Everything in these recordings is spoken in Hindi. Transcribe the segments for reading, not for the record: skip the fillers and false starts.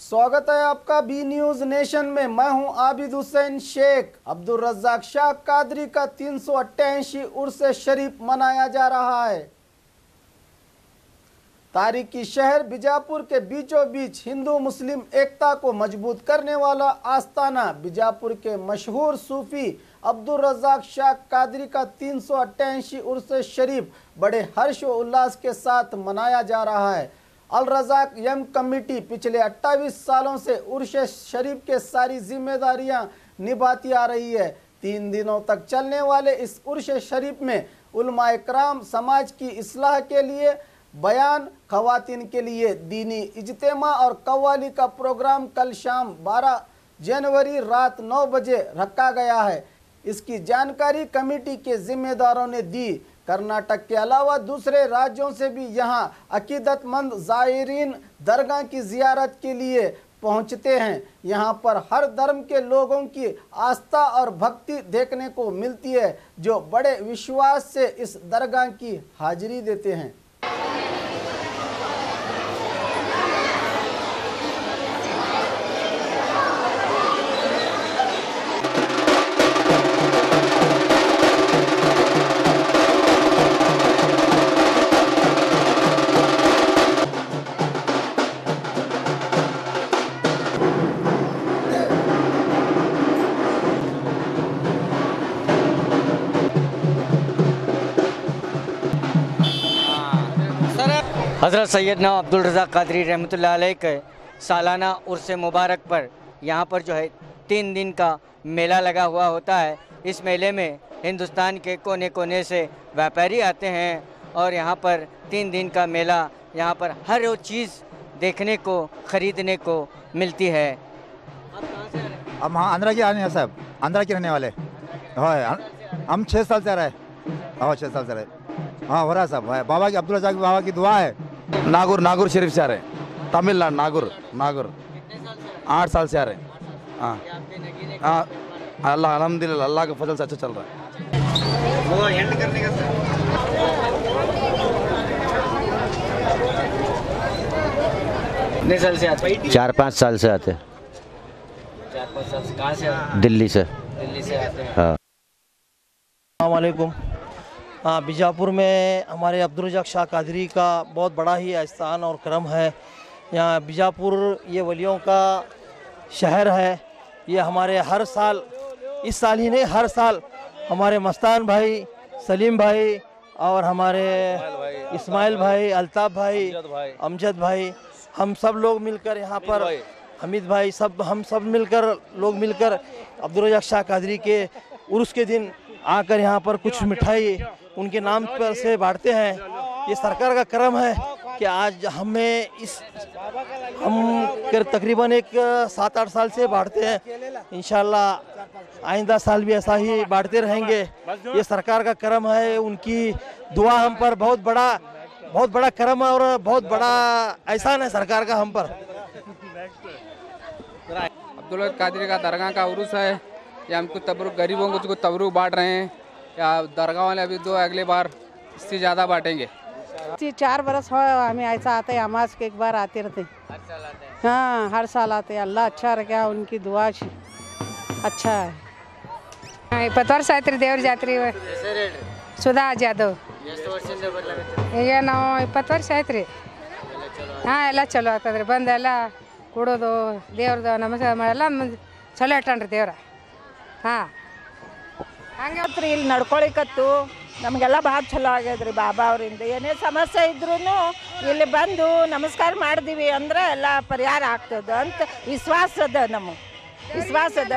स्वागत है आपका बी न्यूज नेशन में। मैं हूं आबिद हुसैन शेख। अब्दुल रज़ाक शाह कादरी का 388 उर्स शरीफ मनाया जा रहा है। तारीखी शहर बीजापुर के बीचों बीच हिंदू मुस्लिम एकता को मजबूत करने वाला आस्ताना बीजापुर के मशहूर सूफी अब्दुल रज़ाक शाह कादरी का 388 उर्स शरीफ बड़े हर्ष व उल्लास के साथ मनाया जा रहा है। अल रज़ाक यम कमेटी पिछले 28 सालों से उर्स शरीफ के सारी जिम्मेदारियां निभाती आ रही है। 3 दिनों तक चलने वाले इस उर्स शरीफ में उलमाए कराम, समाज की इस्लाह के लिए बयान, खवातीन के लिए दीनी इज्तिमा और कव्वाली का प्रोग्राम कल शाम 12 जनवरी रात 9 बजे रखा गया है। इसकी जानकारी कमेटी के जिम्मेदारों ने दी। कर्नाटक के अलावा दूसरे राज्यों से भी यहां अकीदतमंद ज़ायरीन दरगाह की ज़ियारत के लिए पहुंचते हैं। यहां पर हर धर्म के लोगों की आस्था और भक्ति देखने को मिलती है, जो बड़े विश्वास से इस दरगाह की हाजिरी देते हैं। हज़रत सैयदना अब्दुल रज़ाक कादरी रहमतुल्लाह अलैह के सालाना उर्स मुबारक पर यहाँ पर जो है 3 दिन का मेला लगा हुआ होता है। इस मेले में हिंदुस्तान के कोने कोने से व्यापारी आते हैं और यहाँ पर 3 दिन का मेला, यहाँ पर हर वो चीज़ देखने को, ख़रीदने को मिलती है। आप कहाँ से आ रहे हैं? हम आंध्रा के आने हैं साहब, आंध्रा के रहने वाले। हाँ, हम 6 साल से आ रहे हैं। हाँ, 6 साल से रहे। हाँ, हो रहा है साहब। बाबा की, अब्दुल रज़ाक बाबा की दुआ है। नागुर शरीफ से आ रहे हैं, तमिलनाडु। नागुर 8 साल से आ रहे हैं। हाँ, अल्लाह अल्हम्दुलिल्लाह, अल्लाह के फजल से अच्छा चल रहा है। वो एंड करने का कितने साल से आते हैं? 4-5 साल से आते हैं। 4-5 साल से। कहाँ से आते हैं? दिल्ली से। दिल्ली से आते हैं। हाँ। अस्सलाम वालेकुम। हाँ, बीजापुर में हमारे अब्दुल रज़ाक शाह कादरी का बहुत बड़ा ही आस्थान और करम है। यहाँ बीजापुर ये वलियों का शहर है। ये हमारे हर साल, इस साल ही नहीं हर साल, हमारे मस्तान भाई, सलीम भाई और हमारे इस्माइल भाई, अल्ताफ़ भाई, अमजद भाई, हम सब लोग मिलकर यहाँ पर, हमीद भाई, हम सब मिलकर अब्दुल रज़ाक शाह कादरी के उर्स के दिन आकर यहाँ पर कुछ मिठाई उनके नाम पर से बांटते हैं। ये सरकार का करम है कि आज हम तकरीबन 7-8 साल से बांटते हैं। इंशाल्लाह आइंदा साल भी ऐसा ही बांटते रहेंगे। ये सरकार का करम है, उनकी दुआ हम पर बहुत बड़ा करम है और बहुत बड़ा एहसान है सरकार का हम पर। अब्दुल रज़ाक कादरी का दरगाह का उर्स है। या हमको तबरुक, गरीबों को तबरुक बांट रहे हैं। या दरगाह वाले अभी अगले बार इससे ज़्यादा बांटेंगे। 4 बरस हो हमें ऐसा आते हैं, हमास के एक बार आते रहते। हाँ, हर साल आते हैं। अल्लाह अच्छा रखे, उनकी दुआ अच्छा है। 20 ವರ್ಷ ಆಯ್ತು ರೀ ದೇವ್ರ ಜಾತ್ರೆ ಸುಧಾ ಜಾಧವ್. ಈಗ ನಾವು 20 ವರ್ಷ ಆಯ್ತು ರೀ. ಹಾಂ, ಎಲ್ಲ ಚಲೋ ಆಗ್ತದ್ರಿ. ಬಂದೆಲ್ಲ ಕೊಡೋದು, ದೇವ್ರದ್ದು ನಮಸ್ಕಾರ ಮಾಡೆಲ್ಲ ಚಲೋ ಇಟ್ಟಣ್ರಿ ದೇವ್ರ. ಹಾಂ, ಹಂಗೆ ಇಲ್ಲಿ ನಡ್ಕೊಳಿಕತ್ತು ನಮಗೆಲ್ಲ ಭಾಳ ಚಲೋ ಆಗ್ಯದ್ರಿ. ಬಾಬಾ ಅವರಿಂದ ಏನೇ ಸಮಸ್ಯೆ ಇದ್ರೂ ಇಲ್ಲಿ ಬಂದು ನಮಸ್ಕಾರ ಮಾಡಿದೀವಿ ಅಂದ್ರೆ ಎಲ್ಲ ಪರಿಹಾರ ಆಗ್ತದೆ ಅಂತ ವಿಶ್ವಾಸ ಅದ. ವಿಶ್ವಾಸ ಅದ,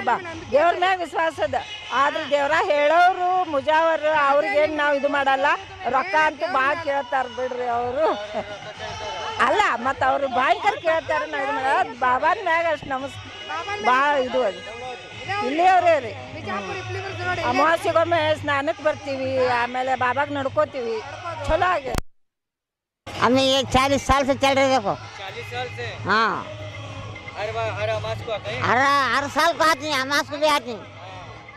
ದೇವ್ರ ಮ್ಯಾಗ ವಿಶ್ವಾಸ ಅದ. ಆದ್ರೆ ದೇವ್ರ ಹೇಳೋರು ಮುಜಾವರು ಅವ್ರಿಗೇನು ನಾವು ಇದು ಮಾಡಲ್ಲ. ರೊಕ್ಕ ಅಂತೂ ಭಾಳ ಕೇಳ್ತಾರೆ ಬಿಡ್ರಿ ಅವರು. ಅಲ್ಲ, ಮತ್ತು ಅವರು ಭಯಂಕರ ಕೇಳ್ತಾರೆ. ನಾವು ಇದು ಮಾಡಲ್ಲ. ಬಾಬಾನ ಮ್ಯಾಗ ಅಷ್ಟು ಭಾಳ ಇದು ಅದು. ಇಲ್ಲಿಯವ್ರೇ ರೀ. ಅಮಾವಾಸ್ಯೆಗೊಮ್ಮೆ ಸ್ನಾನಕ್ಕೆ ಬರ್ತೀವಿ, ಆಮೇಲೆ ಬಾಬಾಗ ನಡ್ಕೋತೀವಿ. ಚಲೋ ಆಗಿದೆ। हमें ये 40 साल से चल रहे देखो। 40 साल से? हाँ, हर अमास को आते हैं? हर साल को आते हैं, अमास को भी आते हैं।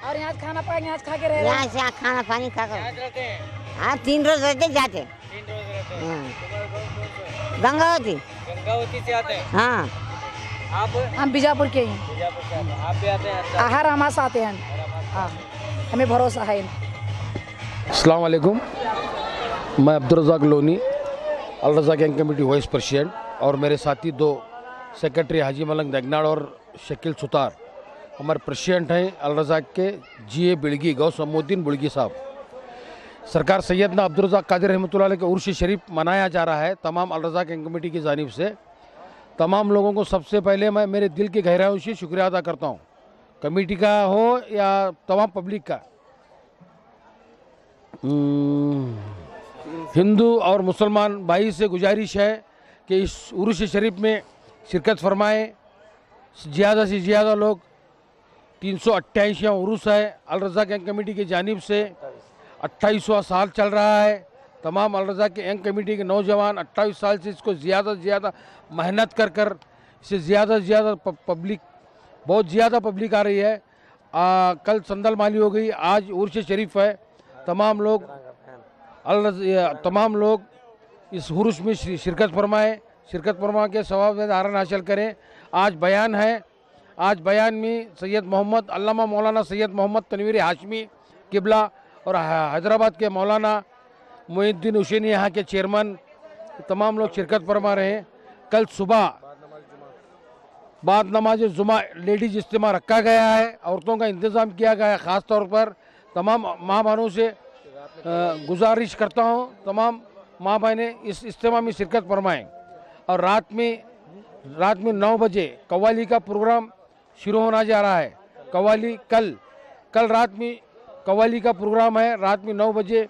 और यहाँ खाना पानी यहाँ खा के रहे, यहाँ से खाना पानी खा कर रहते हैं? हाँ, 3 रोज रहते जाते। 3 रोज रहते हैं। गंगावती गंगावती से आते हैं? हाँ। आप हम बीजापुर के हैं। बीजापुर से आप भी आते हैं? हर हमारे आते हैं। हाँ, हमें भरोसा है। अस्सलाम वालेकुम, मैं Abdul Razzaq Loni, Al Razzaq gang committee vice president, और मेरे साथी दो सेक्रेटरी हाजी मलंग देगनाड़ और शकील सुतार हमारे प्रेसिडेंट हैं अल रज़ाक के GA बिड़गी गौसमुद्दीन बुड़गी साहब। सरकार सैयदना अब्दुल रज़ाक कादरी रहमतुल्लाह अलैह का उर्स शरीफ मनाया जा रहा है तमाम अल रज़ाक गैंग कमेटी की जानिब से। तमाम लोगों को सबसे पहले मैं मेरे दिल की गहराइयों से शुक्रिया अदा करता हूँ, कमेटी का हो या तमाम पब्लिक का। हिंदू और मुसलमान भाई से गुजारिश है कि इस उर्स शरीफ में शिरकत फरमाएँ। ज़्यादा से ज़्यादा लोग 388वां उर्स है अल रज़ाक गैंग कमेटी की जानिब से, 28वां साल चल रहा है। तमाम अल रज़ाक के गैंग कमेटी के नौजवान 28 साल से इसको ज़्यादा से ज़्यादा मेहनत कर इससे ज़्यादा से ज़्यादा पब्लिक, बहुत ज़्यादा पब्लिक आ रही है। कल संदल माली हो गई, आज उर्स शरीफ है। तमाम लोग इस उर्स में शिरकत फरमा के सवाब में धारण हासिल करें। आज बयान है, आज बयान में सैयद मोहम्मद अल्लामा मौलाना सैयद मोहम्मद तनवीर हाशमी किबला और हैदराबाद के मौलाना मोइनुद्दीन हुसैनी यहाँ के चेयरमैन तमाम लोग शिरकत फरमा रहे हैं। कल सुबह बाद नमाज जुमा लेडीज इज्तिमा रखा गया है, औरतों का इंतज़ाम किया गया है। ख़ास तौर पर तमाम माँ बहनों से गुजारिश करता हूँ, तमाम माँ बहनें इस इज्तिमा में शिरकत फरमाएँ। और रात में 9 बजे कव्वाली का प्रोग्राम शुरू होना जा रहा है। कव्वाली कल रात में कव्वाली का प्रोग्राम है, रात में 9 बजे।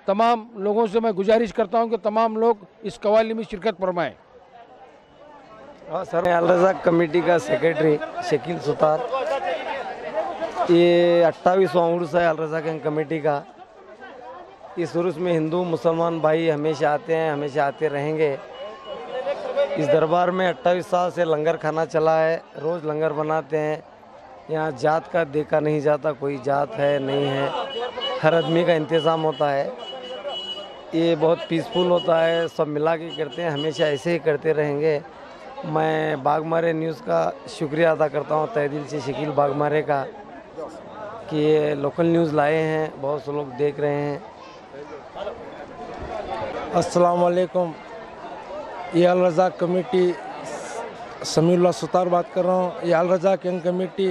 तमाम लोगों से मैं गुजारिश करता हूं कि तमाम लोग इस कव्वाली में शिरकत फरमाएं। हाँ सर, मैं अल रज़ाक कमेटी का सेक्रेटरी शकील सुतार। ये 28वां उर्स है अल रज़ाक गैंग कमेटी का। इस उर्स में हिंदू मुसलमान भाई हमेशा आते हैं, हमेशा आते रहेंगे। इस दरबार में 28 साल से लंगर खाना चला है, रोज़ लंगर बनाते हैं। यहाँ जात का देखा नहीं जाता, कोई जात है नहीं है, हर आदमी का इंतज़ाम होता है। ये बहुत पीसफुल होता है, सब मिला के करते हैं, हमेशा ऐसे ही करते रहेंगे। मैं बागमारे न्यूज़ का शुक्रिया अदा करता हूँ तहे दिल से, शकील बागमारे का, कि ये लोकल न्यूज़ लाए हैं, बहुत से लोग देख रहे हैं। अस्सलाम वालेकुम, ये अल रज़ाक कमेटी समीउल्लाह सुतार बात कर रहा हूँ। ये अल रज़ाक गैंग कमेटी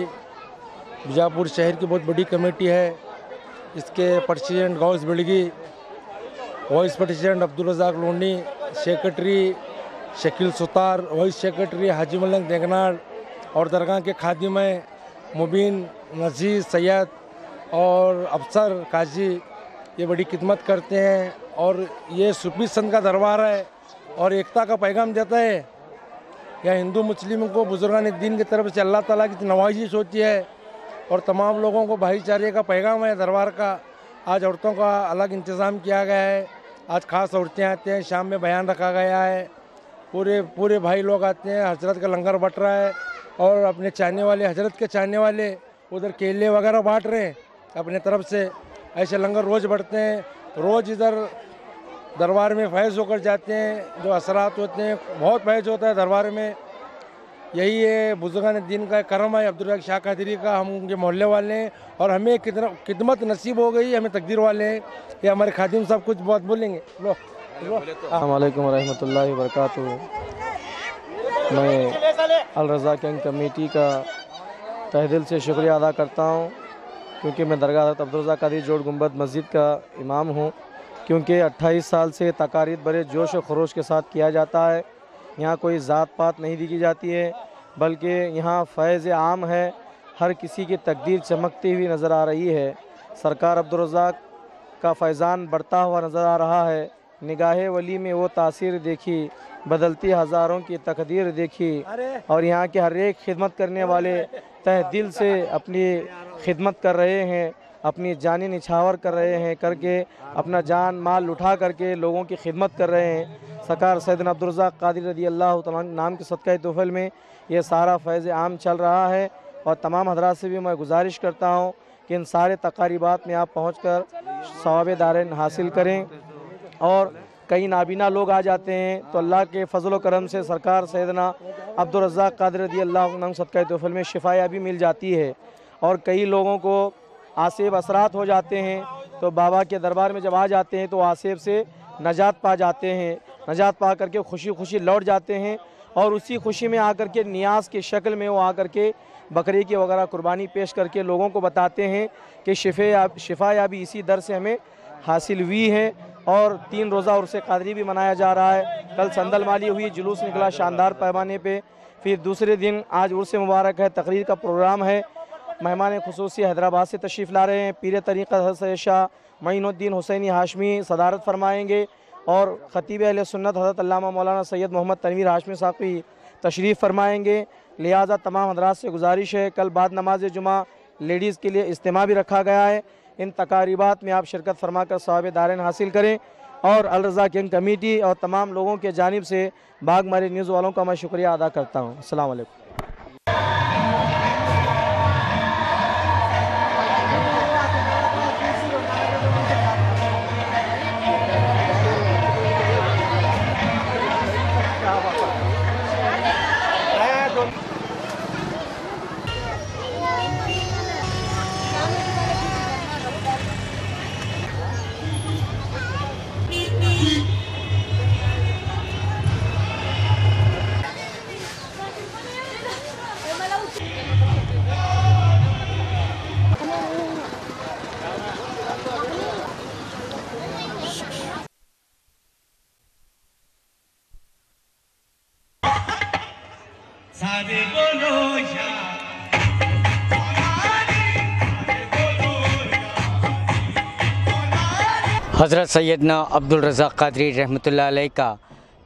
बीजापुर शहर की बहुत बड़ी कमेटी है। इसके president Ghouse Bidgi, vice president Abdul Razzaq Loni, secretary Shakeel Sutar, vice secretary Haji Malang Degnad, और दरगाह के खादिम मुबीन नज़ीर सैयद और अफसर काजी, ये बड़ी खिदमत करते हैं। और ये सूफी संत का दरबार है और एकता का पैगाम देता है। यहाँ हिंदू मुस्लिम को बुजुर्गान दीन की तरफ से अल्लाह ताला की नवाजिश होती है और तमाम लोगों को भाईचारे का पैगाम है दरबार का। आज औरतों का अलग इंतज़ाम किया गया है, आज ख़ास औरतें आते हैं, शाम में बयान रखा गया है, पूरे भाई लोग आते हैं, हजरत का लंगर बट रहा है और अपने चाहने वाले, हजरत के चाहने वाले उधर केले वगैरह बांट रहे हैं अपने तरफ से। ऐसे लंगर रोज़ बढ़ते हैं, रोज़ इधर दरबार में फैज़ होकर जाते हैं। जो असरात होते हैं, बहुत फैज़ होता है दरबार में। यही है बुजुर्गान दीन का करम है, अब्दुल रज़ाक शाह कादरी का। हम उनके मोहल्ले वाले हैं और हमें कितना खिदमत नसीब हो गई, हमें तकदीर वाले हैं। ये हमारे खादिम साहब कुछ बहुत बोलेंगे। अस्सलाम वालेकुम रहमतुल्लाहि व बरकातुहू। मैं अल रज़ाक गैंग कमेटी का तहे दिल से शुक्रिया अदा करता हूँ, क्योंकि मैं दरगाह हज़रत अब्दुल रज़ाक कादरी जोड़ गुंबद मस्जिद का इमाम हूँ। क्योंकि 28 साल से तकारीब बड़े जोश और खरोश के साथ किया जाता है। यहाँ कोई ज़ात पात नहीं देखी जाती है, बल्कि यहाँ फैज़ आम है, हर किसी की तकदीर चमकती हुई नज़र आ रही है। सरकार अब्दुल रज़ाक का फैज़ान बढ़ता हुआ नज़र आ रहा है। निगाहे वली में वो तासीर देखी, बदलती हज़ारों की तकदीर देखी, और यहाँ के हर एक खिदमत करने वाले तहे दिल से अपनी खिदमत कर रहे हैं, अपनी जानी निछावर कर रहे हैं, करके अपना जान माल उठा करके लोगों की खिदमत कर रहे हैं। सरकार सैयदना अब्दुल रज़ाक कादरी रज़ी अल्लाह तआला नाम के सदक़े तोफ़ल में ये सारा फैज़ आम चल रहा है। और तमाम हज़रात से भी मैं गुजारिश करता हूँ कि इन सारे तकारीबात में आप पहुँच कर सवाब दारैन हासिल करें और कई नाबीना लोग आ जाते हैं, तो अल्लाह के फजल करम से सरकार सैयदना अब्दुल रज़्ज़ाक़ क़ादरी रज़ियल्लाहु अन्हु सदक़ा तोफ़ल में शिफाया भी मिल जाती है। और कई लोगों को आसेब असरात हो जाते हैं, तो बाबा के दरबार में जब आ जाते हैं तो आसेब से नजात पा जाते हैं, नजात पा करके खुशी खुशी लौट जाते हैं। और उसी खुशी में आकर के नियाज की शक्ल में वो आकर के बकरी की वगैरह कुर्बानी पेश करके लोगों को बताते हैं कि शिफा याबी इसी दर से हमें हासिल हुई है। और 3 रोज़ा उर्स क़ादरी भी मनाया जा रहा है। कल संदल माली हुई, जुलूस निकला शानदार पैमाने पे। फिर दूसरे दिन आज उर्स मुबारक है, तकरीर का प्रोग्राम है। मेहमान खुसूसी हैदराबाद से तशरीफ़ ला रहे हैं। पीर तरीक़त हज़रत शाह मईनुद्दीन हुसैनी हाशमी सदारत फरमाएंगे और ख़तीब अहले सुन्नत हज़रत अल्लामा मौलाना सैयद मोहम्मद तनवीर हाशमी साहब की तशरीफ़ फरमाएंगे। लिहाजा तमाम हज़रात से गुजारिश है, कल बाद नमाज जुमा लेडीज़ के लिए इज्तिमा भी रखा गया है। इन तकारीबात में आप शिरकत फरमा कर सवाब दारैन हासिल करें। और अल रज़ा किंग कमेटी और तमाम लोगों के जानिब से बाग मारी न्यूज़ वालों का मैं शुक्रिया अदा करता हूँ। अस्सलाम वालेकुम। हज़रत सैयदना अब्दुल रज़्ज़ाक़ क़ादरी रहमतुल्लाह अलैह का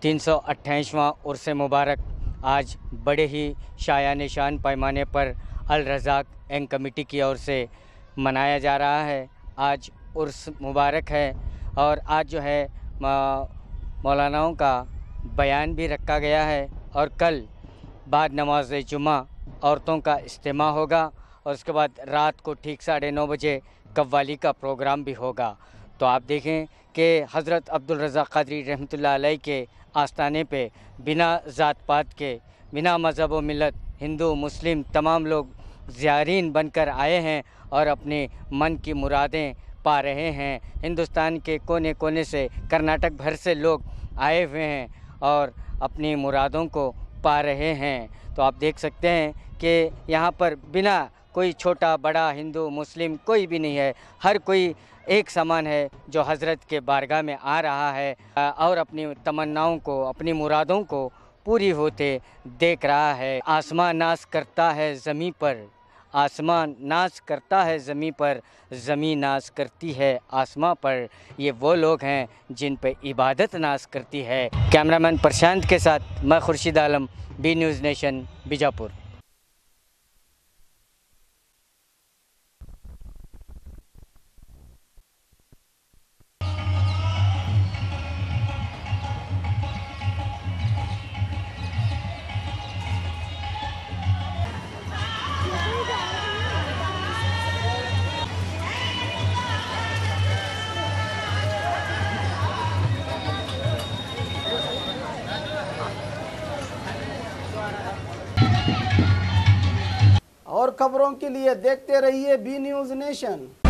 328वां उर्स मुबारक आज बड़े ही शायान शान पैमाने पर अल रज़ाक़ एंड कमेटी की ओर से मनाया जा रहा है। आज उर्स मुबारक है और आज जो है मौलानाओं का बयान भी रखा गया है। और कल बाद नमाज जुमा औरतों का इज्तिमा होगा और उसके बाद रात को ठीक 9:30 बजे कव्वाली का प्रोग्राम भी होगा। तो आप देखें कि हज़रत अब्दुल रज़्ज़ाक़ क़ादरी रहमतुल्लाह अलैह के आस्थाने पे बिना ज़ात पात के, बिना मज़हब व मिलत, हिंदू मुस्लिम तमाम लोग ज़ायरीन बनकर आए हैं और अपने मन की मुरादें पा रहे हैं। हिंदुस्तान के कोने कोने से, कर्नाटक भर से लोग आए हुए हैं और अपनी मुरादों को पा रहे हैं। तो आप देख सकते हैं कि यहाँ पर बिना कोई छोटा बड़ा हिंदू मुस्लिम कोई भी नहीं है, हर कोई एक समान है जो हज़रत के बारगाह में आ रहा है और अपनी तमन्नाओं को, अपनी मुरादों को पूरी होते देख रहा है। आसमान नाज करता है ज़मीं पर, आसमान नाज करता है ज़मीं पर, ज़मीं नाज करती है आसमां पर। ये वो लोग हैं जिन पे इबादत नाज करती है। कैमरामैन प्रशांत के साथ मैं Khurshid Alam, B news nation, Bijapur. और खबरों के लिए देखते रहिए बी न्यूज़ नेशन।